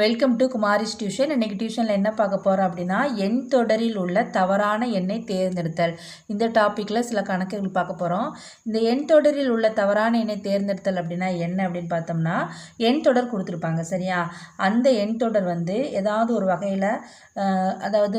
Welcome to Kumari's tuition. இன்றைக்கி டியூஷனில் என்ன பார்க்க போகிறோம் அப்படின்னா, எண் தொடரில் உள்ள தவறான எண்ணை தேர்ந்தெடுத்தல். இந்த டாப்பிக்கில் சில கணக்குகள் பார்க்க போகிறோம். இந்த எண் தொடரில் உள்ள தவறான எண்ணை தேர்ந்தெடுத்தல் அப்படின்னா என்ன அப்படின்னு பார்த்தோம்னா, எண் தொடர் கொடுத்துருப்பாங்க சரியா. அந்த எண் தொடர் வந்து ஏதாவது ஒரு வகையில் அதாவது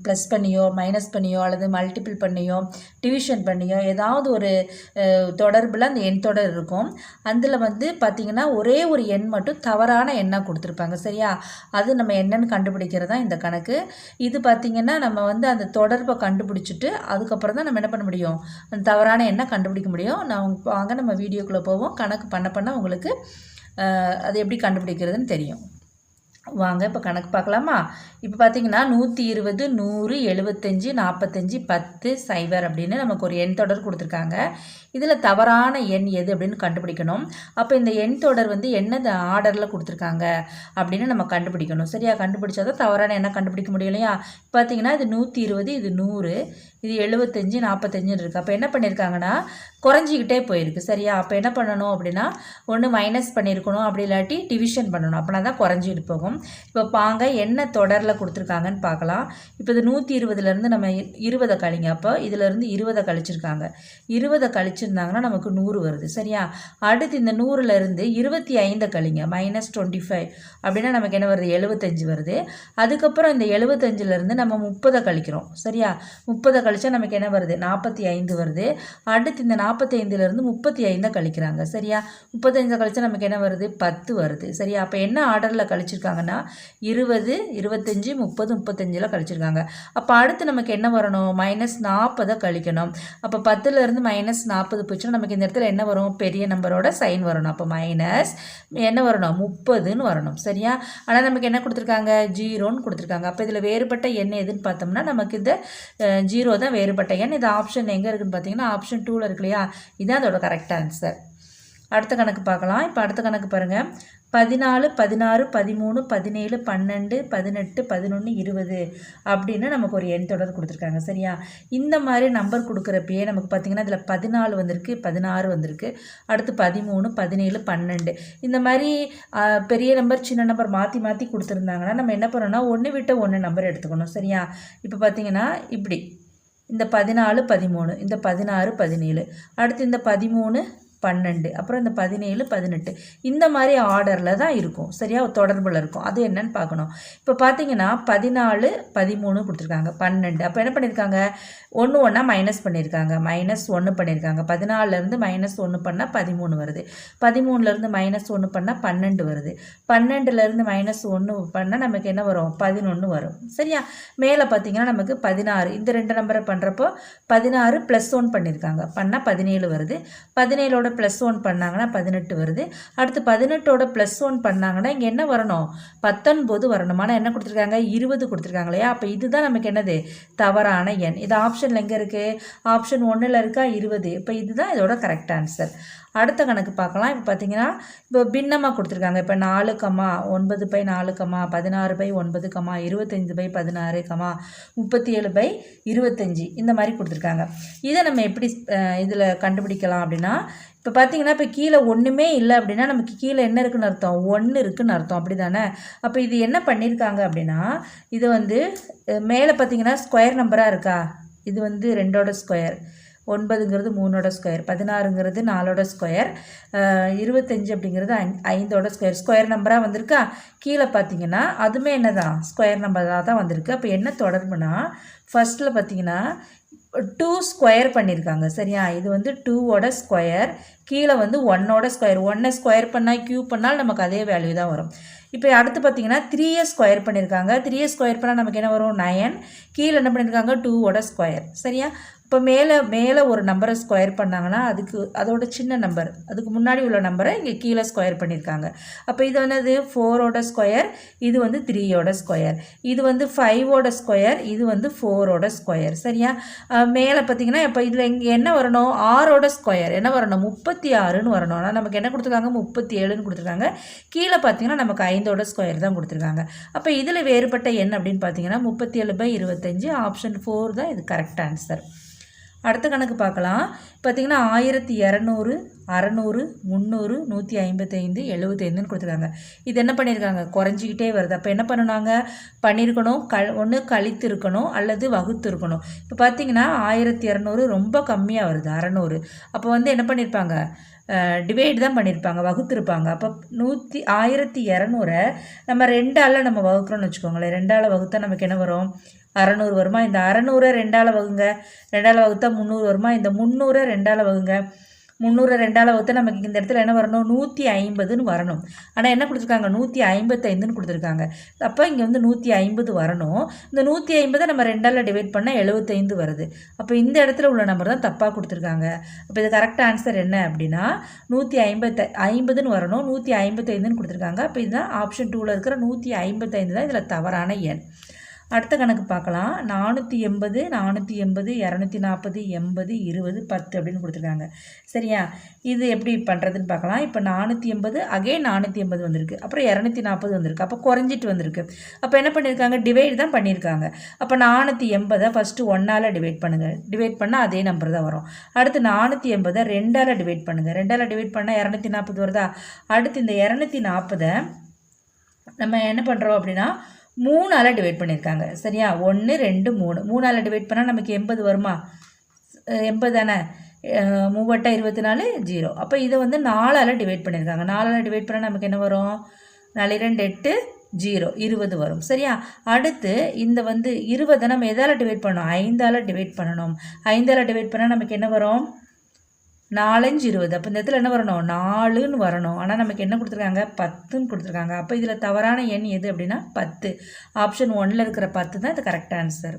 ப்ளஸ் பண்ணியோ மைனஸ் பண்ணியோ அல்லது மல்டிபிள் பண்ணியோ டிவிஷன் பண்ணியோ ஏதாவது ஒரு தொடர்பில் அந்த எண் தொடர் இருக்கும். அதில் வந்து பார்த்திங்கன்னா ஒரே ஒரு எண் மட்டும் தவறான எண்ணாக கொடுத்துருப்பாங்க சரியா. அது நம்ம என்னன்னு கண்டுபிடிக்கிறது தான் இந்த கணக்கு. இது பார்த்திங்கன்னா நம்ம வந்து அந்த தொடர்பை கண்டுபிடிச்சிட்டு அதுக்கப்புறம் தான் நம்ம என்ன பண்ண முடியும், அந்த தவறான எண்ணை கண்டுபிடிக்க முடியும். வாங்க நம்ம வீடியோக்குள்ளே போவோம். கணக்கு பண்ண உங்களுக்கு அது எப்படி கண்டுபிடிக்கிறதுன்னு தெரியும். வாங்க இப்போ கணக்கு பார்க்கலாமா. இப்போ பார்த்தீங்கன்னா 120 100 75 45 10 0 அப்படின்னு நமக்கு ஒரு எண் தொடர் கொடுத்துருக்காங்க. இதில் தவறான எண் எது அப்படின்னு கண்டுபிடிக்கணும். அப்போ இந்த எண் தொடர் வந்து என்ன ஆர்டரில் கொடுத்துருக்காங்க அப்படின்னு நம்ம கண்டுபிடிக்கணும் சரியா. கண்டுபிடிச்சா தான் தவறான எண்ணை கண்டுபிடிக்க முடியும் இல்லையா. பார்த்தீங்கன்னா இது 120, இது 100, இது 75 45 இருக்குது. அப்போ என்ன பண்ணியிருக்காங்கன்னா குறைஞ்சிக்கிட்டே போயிருக்கு சரியா. அப்போ என்ன பண்ணணும் அப்படின்னா ஒன்று மைனஸ் பண்ணியிருக்கணும், அப்படி இல்லாட்டி டிவிஷன் பண்ணணும், அப்படின்னா தான் குறைஞ்சிட்டு போகும். இப்போ பாங்க என்ன தொடரில் கொடுத்துருக்காங்கன்னு பார்க்கலாம். இப்போ இது 120லேருந்து நம்ம 20 கழிங்க. அப்போ இதிலேருந்து 20 கழிச்சிருக்காங்க. 20 கழிச்சிருந்தாங்கன்னா நமக்கு 100 வருது சரியா. அடுத்து இந்த 100லேருந்து 25 கழிங்க, -25 அப்படின்னா நமக்கு என்ன வருது, 75 வருது. அதுக்கப்புறம் இந்த 75லேருந்து நம்ம 30 கழிக்கிறோம் சரியா. 30 கழிச்சா நமக்கு என்ன வருது, 45 வருது. அடுத்து இந்த 45லேருந்து 35 கழிக்கிறாங்க சரியா. 35 கழிச்சா நமக்கு என்ன வருது, 10 வருது சரியா. அப்போ என்ன ஆர்டரில் கழிச்சிருக்காங்கன்னா 20 25 30 35 கழிச்சிருக்காங்க. அப்போ அடுத்து நமக்கு என்ன வரணும், -40 கழிக்கணும். அப்போ 10லேருந்து -40 போச்சுன்னா நமக்கு இந்த இடத்துல என்ன வரும், பெரிய நம்பரோட சைன் வரணும். அப்போ மைனஸ் என்ன வரணும், 30ன்னு வரணும் சரியா. ஆனால் நமக்கு என்ன கொடுத்துருக்காங்க, 0ன்னு கொடுத்துருக்காங்க. அப்போ இதில் வேறுபட்ட எண் எதுன்னு பார்த்தோம்னா நமக்கு இந்த 0 தான் வேறுபட்ட எண். இது ஆப்ஷன் எங்கே இருக்குன்னு பார்த்தீங்கன்னா ஆப்ஷன் 2ல் இருக்கு இல்லையா. இதுதான் அதோட கரெக்ட் ஆன்சர். அடுத்த கணக்கு பார்க்கலாம். இப்போ அடுத்த கணக்கு பாருங்கள். 14 16 13 17 12 18 11 20 அப்படின்னு நமக்கு ஒரு எண் தொடர் கொடுத்துருக்காங்க சரியா. இந்த மாதிரி நம்பர் கொடுக்குறப்பயே நமக்கு பார்த்திங்கன்னா இதில் 14 வந்திருக்கு, 16 வந்திருக்கு, அடுத்து 13 17 12 இந்த மாதிரி பெரிய நம்பர் சின்ன நம்பர் மாற்றி மாற்றி கொடுத்துருந்தாங்கன்னா நம்ம என்ன பண்ணணும்னா ஒன்று விட்ட ஒன்று நம்பர் எடுத்துக்கணும் சரியா. இப்போ பார்த்திங்கன்னா இப்படி இந்த 14 13, இந்த 16 17, அடுத்து இந்த 13 12, அப்புறம் இந்த 17 18 இந்த மாதிரி ஆர்டரில் தான் இருக்கும் சரியா, தொடர்பில் இருக்கும். அது என்னன்னு பார்க்கணும். இப்போ பார்த்தீங்கன்னா 14 13 கொடுத்துருக்காங்க, 12. அப்போ என்ன பண்ணியிருக்காங்க, ஒன்று ஒன்றா மைனஸ் பண்ணியிருக்காங்க, -1 பண்ணியிருக்காங்க. 14லேருந்து -1 பண்ணால் 13 வருது, 13லேருந்து -1 பண்ணால் 12 வருது, 12லேருந்து -1 பண்ணால் நமக்கு என்ன வரும், 11 வரும் சரியா. மேலே பார்த்தீங்கன்னா நமக்கு 16, இந்த ரெண்டு நம்பரை பண்ணுறப்போ 16 +1 பண்ணியிருக்காங்க, பண்ணால் 17 வருது. 17ஓட +1 பண்ணாங்கன்னா 18 வருது. அடுத்து 18ஓட +1 பண்ணாங்கன்னா இங்கே என்ன வரணும், 19 வரணும். ஆனால் என்ன கொடுத்துருக்காங்க, 20 கொடுத்துருக்காங்க இல்லையா. அப்போ இதுதான் நமக்கு என்னது, தவறான எண். இது ஆப்ஷனில் எங்கே இருக்குது, ஆப்ஷன் 1ல் இருக்கா, 20. இப்போ இதுதான் இதோட கரெக்ட் ஆன்சர். அடுத்த கணக்கு பார்க்கலாம். இப்போ பார்த்தீங்கன்னா இப்போ பின்னமாக கொடுத்துருக்காங்க. இப்போ 4, 9/4, 16/9, 25/16, 37/25 இந்த மாதிரி கொடுத்துருக்காங்க. இதை நம்ம எப்படி இதில் கண்டுபிடிக்கலாம் அப்படின்னா, இப்போ பார்த்தீங்கன்னா இப்போ கீழே ஒன்றுமே இல்லை அப்படின்னா நமக்கு கீழே என்ன இருக்குன்னு அர்த்தம், 1 இருக்குன்னு அர்த்தம் அப்படி தானே. அப்போ இது என்ன பண்ணியிருக்காங்க அப்படின்னா, இது வந்து மேலே பார்த்தீங்கன்னா ஸ்கொயர் நம்பராக இருக்கா, இது வந்து 2ஓட ஸ்கொயர், 9ங்கிறது 3ஓட ஸ்கொயர், 16ங்கிறது 4ஓட ஸ்கொயர், 25 அப்படிங்கிறது 5ஓட ஸ்கொயர், ஸ்கொயர் நம்பராக வந்திருக்கா. கீழே பார்த்தீங்கன்னா அதுவுமே என்ன தான், ஸ்கொயர் நம்பராக தான் வந்திருக்கு. அப்போ என்ன தொடர்புனா ஃபஸ்ட்டில் பார்த்தீங்கன்னா 2 ஸ்கொயர் பண்ணியிருக்காங்க சரியா. இது வந்து 2ஓட ஸ்கொயர், கீழே வந்து 1ஓட ஸ்கொயர். 1 ஸ்கொயர் பண்ணால் க்யூப் பண்ணால் நமக்கு அதே வேல்யூ தான் வரும். இப்போ அடுத்து பார்த்தீங்கன்னா 3 ஸ்கொயர் பண்ணியிருக்காங்க. 3 ஸ்கொயர் பண்ணால் நமக்கு என்ன வரும், 9. கீழே என்ன பண்ணியிருக்காங்க, 2ஓட ஸ்கொயர் சரியா. இப்போ மேலே ஒரு நம்பரை ஸ்கொயர் பண்ணாங்கன்னா அதோட சின்ன நம்பர், அதுக்கு முன்னாடி உள்ள நம்பரை இங்கே கீழே ஸ்கொயர் பண்ணியிருக்காங்க. அப்போ இது வந்து 4ஓட ஸ்கொயர், இது வந்து 3ஓட ஸ்கொயர், இது வந்து 5ஓட ஸ்கொயர், இது வந்து 4ஓட ஸ்கொயர் சரியா. மேலே பார்த்தீங்கன்னா இப்போ இதில் இங்கே என்ன வரணும், 6ஓட ஸ்கொயர் என்ன வரணும், 36ன்னு வரணும். ஆனால் நமக்கு என்ன கொடுத்துருக்காங்க, 37ன்னு கொடுத்துருக்காங்க. கீழே பார்த்தீங்கன்னா நமக்கு 5ஓட ஸ்கொயர் தான் கொடுத்துருக்காங்க. அப்போ இதில் வேறுபட்ட எண் அப்படின்னு பார்த்தீங்கன்னா 37/25, ஆப்ஷன் 4 தான் இது கரெக்ட் ஆன்சர். அடுத்த கணக்கு பார்க்கலாம். பார்த்திங்கன்னா 1200, 600, 300, 155, 75ன்னு கொடுத்துருக்காங்க. இது என்ன பண்ணியிருக்காங்க, குறைஞ்சிக்கிட்டே வருது. அப்போ என்ன பண்ணணுங்க, பண்ணியிருக்கணும், ஒன்று கழித்து இருக்கணும் அல்லது வகுத்து இருக்கணும். இப்போ பார்த்திங்கன்னா 1200 ரொம்ப கம்மியாக வருது, 600. அப்போ வந்து என்ன பண்ணியிருப்பாங்க, டிவைட் தான் பண்ணியிருப்பாங்க, வகுத்துருப்பாங்க. அப்போ 1200 நம்ம 2ஆல் நம்ம வகுக்கிறோன்னு வச்சுக்கோங்களேன். 2ஆல் வகுத்தா நமக்கு என்ன வரும், 600 வருமா. இந்த 600 2ஆல் வகுங்க, 2ஆல் வகுத்தா 300 வருமா. இந்த 300 2ஆல் வகுங்க, 300 2ஆல் வகுத்தா நமக்கு இந்த இடத்துல என்ன வரணும், 150ன்னு வரணும். ஆனால் என்ன கொடுத்துருக்காங்க, 155ன்னு கொடுத்துருக்காங்க. அப்போ இங்கே வந்து 150 வரணும். இந்த 150 நம்ம 2ஆல் டிவைட் பண்ணால் 75 வருது. அப்போ இந்த இடத்துல உள்ள நம்பர் தான் தப்பாக கொடுத்துருக்காங்க. அப்போ இது கரெக்ட் ஆன்சர் என்ன அப்படின்னா 150ன்னு வரணும், 155ன்னு கொடுத்துருக்காங்க. அப்போ இதுதான் ஆப்ஷன் 2ல் இருக்கிற 155 தான் இதில் தவறான எண். அடுத்த கணக்கு பார்க்கலாம். 480, 240, 80, 20, 10 அப்படின்னு கொடுத்துருக்காங்க. சரியா, இது எப்படி பண்ணுறதுன்னு பார்க்கலாம். இப்போ 480 அகைன் 480 வந்திருக்கு, அப்புறம் 240 வந்திருக்கு, அப்போ குறைஞ்சிட்டு வந்திருக்கு. அப்போ என்ன பண்ணியிருக்காங்க, டிவைட் தான் பண்ணியிருக்காங்க. அப்போ 480 ஃபஸ்ட்டு 1ஆல் டிவைட் பண்ணுங்கள், டிவைட் பண்ணால் அதே நம்பர் தான் வரும். அடுத்து 480 2ஆல் டிவைட் பண்ணுங்கள், 2ஆல் டிவைட் பண்ணால் 240 வருதா. அடுத்து இந்த 240 நம்ம என்ன பண்ணுறோம் அப்படின்னா 3ஆல் டிவைட் பண்ணியிருக்காங்க. சரியா, 1 2 3 3ஆல் டிவைட் பண்ணால் நமக்கு 80 வருமா, 80 தானே. 3 24 0. அப்போ இதை வந்து 4ஆல் டிவைட் பண்ணியிருக்காங்க. 4ஆல் டிவைட் பண்ணால் நமக்கு என்ன வரும், 4 2 8 0 20 வரும். சரியா, அடுத்து இந்த வந்து 20 நம்ம எதால் டிவைட் பண்ணணும், 5ஆல் டிவைட் பண்ணணும். 5ஆல் டிவைட் பண்ணால் நமக்கு என்ன வரும், 4 5 20. அப்போ இந்த இடத்துல என்ன வரணும், 4ன்னு வரணும். ஆனால் நமக்கு என்ன கொடுத்துருக்காங்க, 10ன்னு கொடுத்துருக்காங்க. அப்போ இதில் தவறான எண் எது அப்படின்னா 10. ஆப்ஷன் 1ல் இருக்கிற 10 தான் இது கரெக்ட் ஆன்சர்.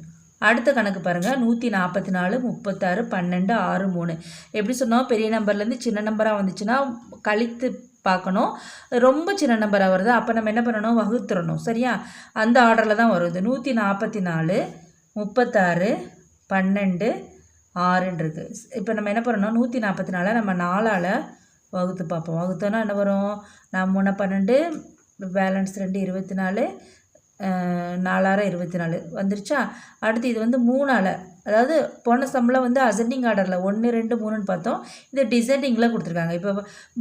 அடுத்த கணக்கு பாருங்கள். 144, 36, 12, 6, 3. எப்படி சொன்னோம், பெரிய நம்பர்லேருந்து சின்ன நம்பராக வந்துச்சுன்னா கழித்து பார்க்கணும். ரொம்ப சின்ன நம்பராக வருது, அப்போ நம்ம என்ன பண்ணணும், வகுத்துறணும். சரியா, அந்த ஆர்டரில் தான் வருது. 144, 36, 12, 6ன்னு இருக்குது. இப்போ நம்ம என்ன பண்ணணும், 144 நம்ம 4ஆல் வகுத்து பார்ப்போம். வகுத்தோன்னா என்ன வரும், நான் 3 12, பேலன்ஸ் 2 24, 4 24 வந்துருச்சா. அடுத்து இது வந்து 3ஆல், அதாவது போன சம்பளம் வந்து அசெண்டிங் ஆர்டரில் 1 2 3ன்னு பார்த்தோம், இது டிசெண்டிங்கில் கொடுத்துருக்காங்க. இப்போ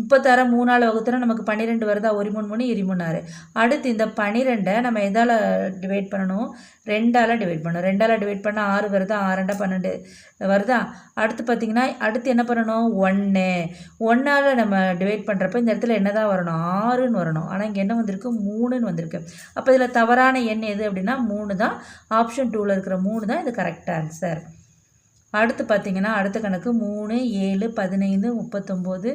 36 3ஆல் வகுத்தோன்னா நமக்கு 12 வருதா, 1 3 3 23 6. அடுத்து இந்த 12 நம்ம எதால் டிவைட் பண்ணணும், 2ஆல் டிவைட் பண்ணணும். 2ஆல் டிவைட் பண்ணால் 6 வருதா, 6 2 12 வருதா. அடுத்து பார்த்திங்கன்னா அடுத்து என்ன பண்ணணும், 1ஆல் நம்ம டிவைட் பண்ணுறப்ப இந்த இடத்துல என்ன தான் வரணும், 6ன்னு வரணும். ஆனால் இங்கே என்ன வந்திருக்கு, 3ன்னு வந்திருக்கு. அப்போ இதில் தவறான எண் எது அப்படின்னா 3 தான். ஆப்ஷன் 2ல் இருக்கிற 3 தான் இது கரெக்ட் ஆன்சர். அடுத்து பார்த்திங்கன்னா அடுத்த கணக்கு 3 7 15 39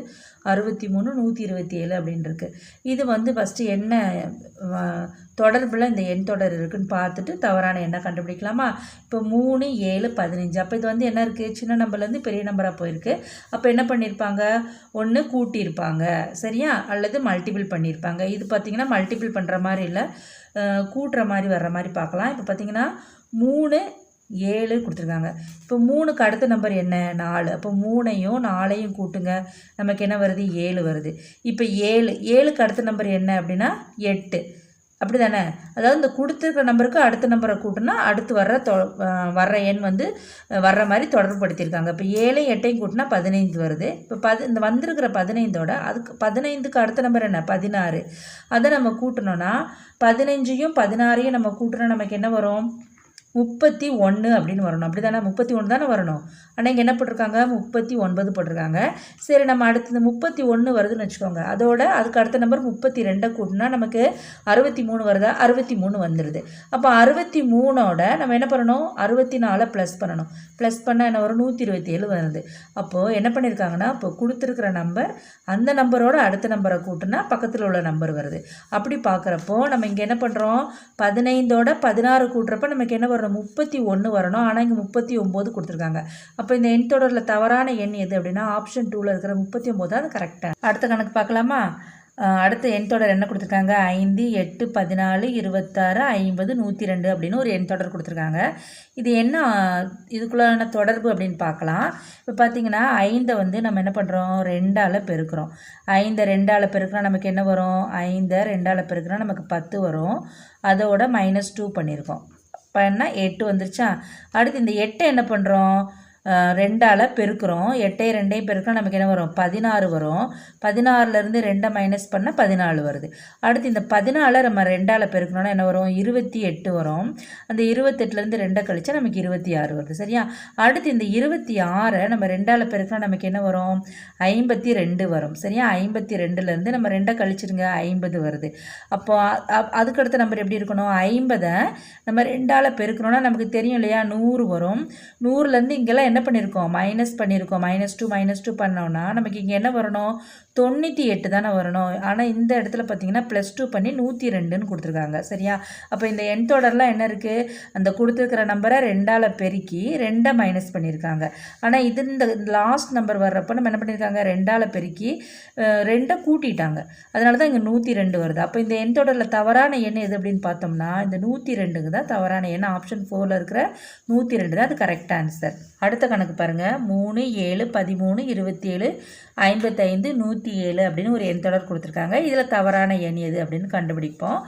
63 127 அப்படின்னு இருக்குது. இது வந்து ஃபஸ்ட்டு என்ன தொடர்பில் இந்த எண் தொடர் இருக்குதுன்னு பார்த்துட்டு தவறான எண்ணை கண்டுபிடிக்கலாமா. இப்போ 3 7 15. அப்போ இது வந்து என்ன இருக்குது, சின்ன நம்பர்லேருந்து பெரிய நம்பராக போயிருக்கு. அப்போ என்ன பண்ணியிருப்பாங்க, ஒன்று கூட்டியிருப்பாங்க சரியா, அல்லது மல்டிபிள் பண்ணியிருப்பாங்க. இது பார்த்திங்கன்னா மல்டிபிள் பண்ணுற மாதிரி இல்லை, கூட்டுற மாதிரி வர்ற மாதிரி பார்க்கலாம். இப்போ பார்த்திங்கன்னா 3 7 கொடுத்துருக்காங்க. இப்போ 3க்கு அடுத்த நம்பர் என்ன, 4. அப்போ 3ஐயும் 4ஐயும் கூட்டுங்க, நமக்கு என்ன வருது, 7 வருது. இப்போ 7க்கு அடுத்த நம்பர் என்ன அப்படின்னா 8. அப்படி தானே, அதாவது இந்த கொடுத்துருக்கிற நம்பருக்கு அடுத்த நம்பரை கூட்டினா அடுத்து வர்ற எண் வந்து வர்ற மாதிரி தொடர்புபடுத்தியிருக்காங்க. இப்போ 7 8ஐயும் கூட்டினா 15 வருது. இப்போ இந்த வந்திருக்கிற 15ஓட அதுக்கு 15க்கு அடுத்த நம்பர் என்ன, 16. அதை நம்ம கூட்டினோன்னா 15ஐயும் 16ஐயும் நம்ம கூட்டினா நமக்கு என்ன வரும், 31 அப்படின்னு வரணும். அப்படி தானே, 31 தானே வரணும். ஆனால் இங்கே என்ன போட்டிருக்காங்க, 39 போட்டிருக்காங்க. சரி, நம்ம அடுத்தது 31 வருதுன்னு வச்சுக்கோங்க. அதோட அதுக்கு அடுத்த நம்பர் 32 கூட்டினா நமக்கு 63 வருதா, 63 வந்துடுது. அப்போ 63ஓட நம்ம என்ன பண்ணணும், 64 ப்ளஸ் பண்ணணும். ப்ளஸ் பண்ணால் என்ன வரும், 127 வருது. அப்போது என்ன பண்ணியிருக்காங்கன்னா, இப்போ கொடுத்துருக்கிற நம்பர் அந்த நம்பரோட அடுத்த நம்பரை கூட்டினா பக்கத்தில் உள்ள நம்பர் வருது. அப்படி பார்க்குறப்போ நம்ம இங்கே என்ன பண்ணுறோம், 15ஓட 16 கூட்டுறப்ப நமக்கு என்ன வரும், 31 வரணும். ஆனால் இங்கே 39 கொடுத்துருக்காங்க. அப்போ இந்த எண் தொடரில் தவறான எண் எது அப்படின்னா ஆப்ஷன் 2ல் இருக்கிற 39 தான் அது கரெக்டாக. அடுத்த கணக்கு பார்க்கலாமா. அடுத்த எண் தொடர் என்ன கொடுத்துருக்காங்க, 5 8 14 26 50 102 அப்படின்னு ஒரு எண் தொடர் கொடுத்துருக்காங்க. இது என்ன இதுக்குள்ளான தொடர்பு அப்படின்னு பார்க்கலாம். இப்போ பார்த்தீங்கன்னா 5 வந்து நம்ம என்ன பண்ணுறோம், 2ஆல் பெருக்கிறோம். 5 2ஆல் பெருக்கினா நமக்கு என்ன வரும், 5 2ஆல் பெருக்கினா நமக்கு 10 வரும். அதோட -2 பண்ணியிருக்கோம். பண்ணால் 8 வந்துருச்சா. அடுத்து இந்த 8 என்ன பண்ணுறோம், 2ஆல் பெருக்கிறோம். 8 2 பெருக்கிறோம் நமக்கு என்ன வரும் 16 வரும். 16லேருந்து 2 மைனஸ் பண்ணால் 14 வருது. அடுத்து இந்த 14 நம்ம 2ஆல் பெருக்கணும்னா என்ன வரும் 28 வரும். அந்த 28லேருந்து 2 கழிச்சா நமக்கு 26 வருது. சரியா? அடுத்து இந்த 26 நம்ம 2ஆல் பெருக்கினா நமக்கு என்ன வரும் 52 வரும். சரியா? 52லேருந்து நம்ம 2 கழிச்சிருங்க 50 வருது. அப்போ அதுக்கடுத்த நம்பர் எப்படி இருக்கணும் 50 நம்ம 2ஆல் பெருக்கணும்னா நமக்கு தெரியும் இல்லையா 100 வரும். 100லேருந்து இங்கெல்லாம் என்ன பண்ணியிருக்கோம் மைனஸ் பண்ணியிருக்கோம். -2 பண்ணோம்னா நமக்கு இங்கே என்ன வரணும் 98 தானே வரணும். ஆனால் இந்த இடத்துல பார்த்தீங்கன்னா +2 பண்ணி 102ன்னு கொடுத்துருக்காங்க. சரியா? அப்போ இந்த எண் தொடர்லாம் என்ன இருக்குது அந்த கொடுத்துருக்கிற நம்பரை 2ஆல் பெருக்கி 2 மைனஸ் பண்ணியிருக்காங்க. ஆனால் இது இந்த லாஸ்ட் நம்பர் வர்றப்போ நம்ம என்ன பண்ணியிருக்காங்க 2ஆல் பெருக்கி 2 கூட்டிட்டாங்க. அதனால தான் இங்கே 102 வருது. அப்போ இந்த எண் தொடரில் தவறான எண் எது அப்படின்னு பார்த்தோம்னா இந்த 102க்கு தான் தவறான எண். ஆப்ஷன் 4ல் இருக்கிற 102 தான் அது கரெக்ட் ஆன்சர். அடுத்த கணக்கு பாருங்கள் 3 7 13 27 55 107 அப்படின்னு ஒரு எண் தொடர் கொடுத்துருக்காங்க. இதில் தவறான எண் எது அப்படின்னு கண்டுபிடிப்போம்.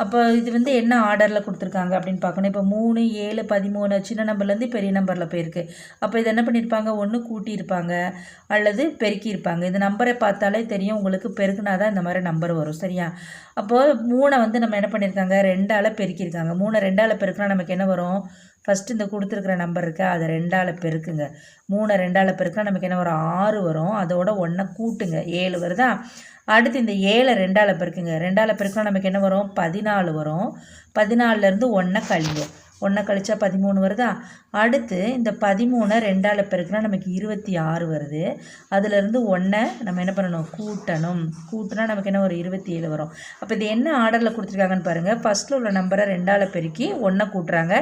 அப்போ இது வந்து என்ன ஆர்டரில் கொடுத்துருக்காங்க அப்படின்னு பார்க்கணும். இப்போ 3 7 13 சின்ன நம்பர்லேருந்து பெரிய நம்பரில் போயிருக்கு. அப்போ இதை என்ன பண்ணியிருப்பாங்க ஒன்று கூட்டியிருப்பாங்க அல்லது பெருக்கியிருப்பாங்க. இந்த நம்பரை பார்த்தாலே தெரியும் உங்களுக்கு பெருக்குனா தான் இந்த மாதிரி நம்பர் வரும். சரியா? அப்போது 3 வந்து நம்ம என்ன பண்ணியிருக்காங்க 2ஆல் பெருக்கியிருக்காங்க. 3 2ஆல் பெருக்குனா நமக்கு என்ன வரும் ஃபஸ்ட்டு இந்த கொடுத்துருக்குற நம்பர் இருக்கா அதை 2ஆல் பெருக்குங்க. 3 2ஆல் பெருக்குனா நமக்கு என்ன வரும் 6 வரும். அதோட 1 கூட்டுங்க 7 வருதா? அடுத்து இந்த 7 2ஆல் பெருக்குங்க. 2ஆல் பெருக்குனா நமக்கு என்ன வரும் 14 வரும். 14லேருந்து 1 கழிங்க. 1 கழிச்சா 13 வருதா? அடுத்து இந்த 13 2ஆல் பெருக்குனா நமக்கு 26 வருது. அதுலேருந்து 1 நம்ம என்ன பண்ணணும் கூட்டணும். கூட்டினா நமக்கு என்ன வரும் 27 வரும். அப்போ இது என்ன ஆர்டரில் கொடுத்துருக்காங்கன்னு பாருங்கள். ஃபஸ்ட்டில் உள்ள நம்பரை 2ஆல் பெருக்கி 1 கூட்டுறாங்க.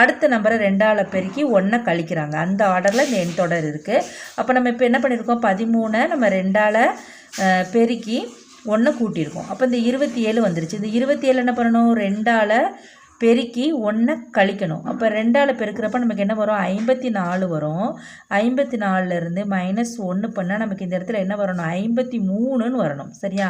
அடுத்த நம்பரை 2ஆல் பெருக்கி 1 கழிக்கிறாங்க. அந்த ஆர்டரில் இந்த எண் தொடர் இருக்குது. அப்போ நம்ம இப்போ என்ன பண்ணியிருக்கோம் 13 நம்ம 2ஆல் பெருக்கி 1 கூட்டியிருக்கோம். அப்போ இந்த 27 வந்துருச்சு. இந்த 27 என்ன பண்ணணும் 2ஆல் பெருக்கி 1 கழிக்கணும். அப்போ 2ஆல் பெருக்கிறப்ப நமக்கு என்ன வரும் 54 வரும். 54லேருந்து -1 பண்ணால் நமக்கு இந்த இடத்துல என்ன வரணும் 53ன்னு வரணும். சரியா?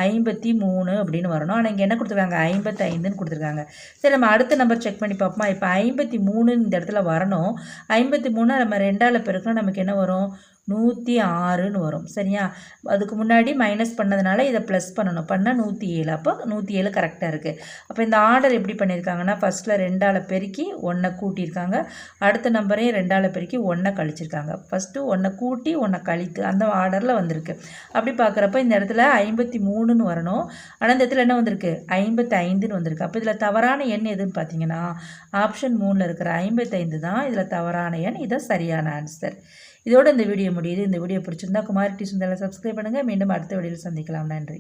53 அப்படின்னு வரணும். ஆனால் இங்கே என்ன கொடுத்துருக்காங்க 55ன்னு கொடுத்துருக்காங்க. சரி நம்ம அடுத்த நம்பர் செக் பண்ணி பார்ப்போமா. இப்போ 53 இந்த இடத்துல வரணும். 53 நம்ம 2ஆல் பெருக்கணும் நமக்கு என்ன வரும் 106ன்னு வரும். சரியா? அதுக்கு முன்னாடி மைனஸ் பண்ணதுனால இதை ப்ளஸ் பண்ணணும். பண்ணால் 107. அப்போ 107 கரெக்டாக இருக்குது. அப்போ இந்த ஆர்டர் எப்படி பண்ணியிருக்காங்கன்னா ஃபஸ்ட்டில் 2ஆல் பெருக்கி 1 கூட்டியிருக்காங்க. அடுத்த நம்பரையும் 2ஆல் பெருக்கி 1 கழிச்சிருக்காங்க. ஃபஸ்ட்டு 1 கூட்டி 1 கழித்து அந்த ஆர்டரில் வந்திருக்கு. அப்படி பார்க்குறப்ப இந்த இடத்துல 53ன்னு வரணும். ஆனால் இந்த இடத்துல என்ன வந்திருக்கு 55ன்னு வந்திருக்கு. அப்போ இதில் தவறான எண் எதுன்னு பார்த்தீங்கன்னா ஆப்ஷன் 3ல் இருக்கிற 55 தான் இதில் தவறான எண். இதான் சரியான ஆன்சர். இதோட இந்த வீடியோ முடியுது. இந்த வீடியோ பிடிச்சிருந்தா குமாரி டியூஷன் சேனலை சப்ஸ்கிரைப் பண்ணுங்கள். மீண்டும் அடுத்த வீடியோவில் சந்திக்கலாம். நன்றி.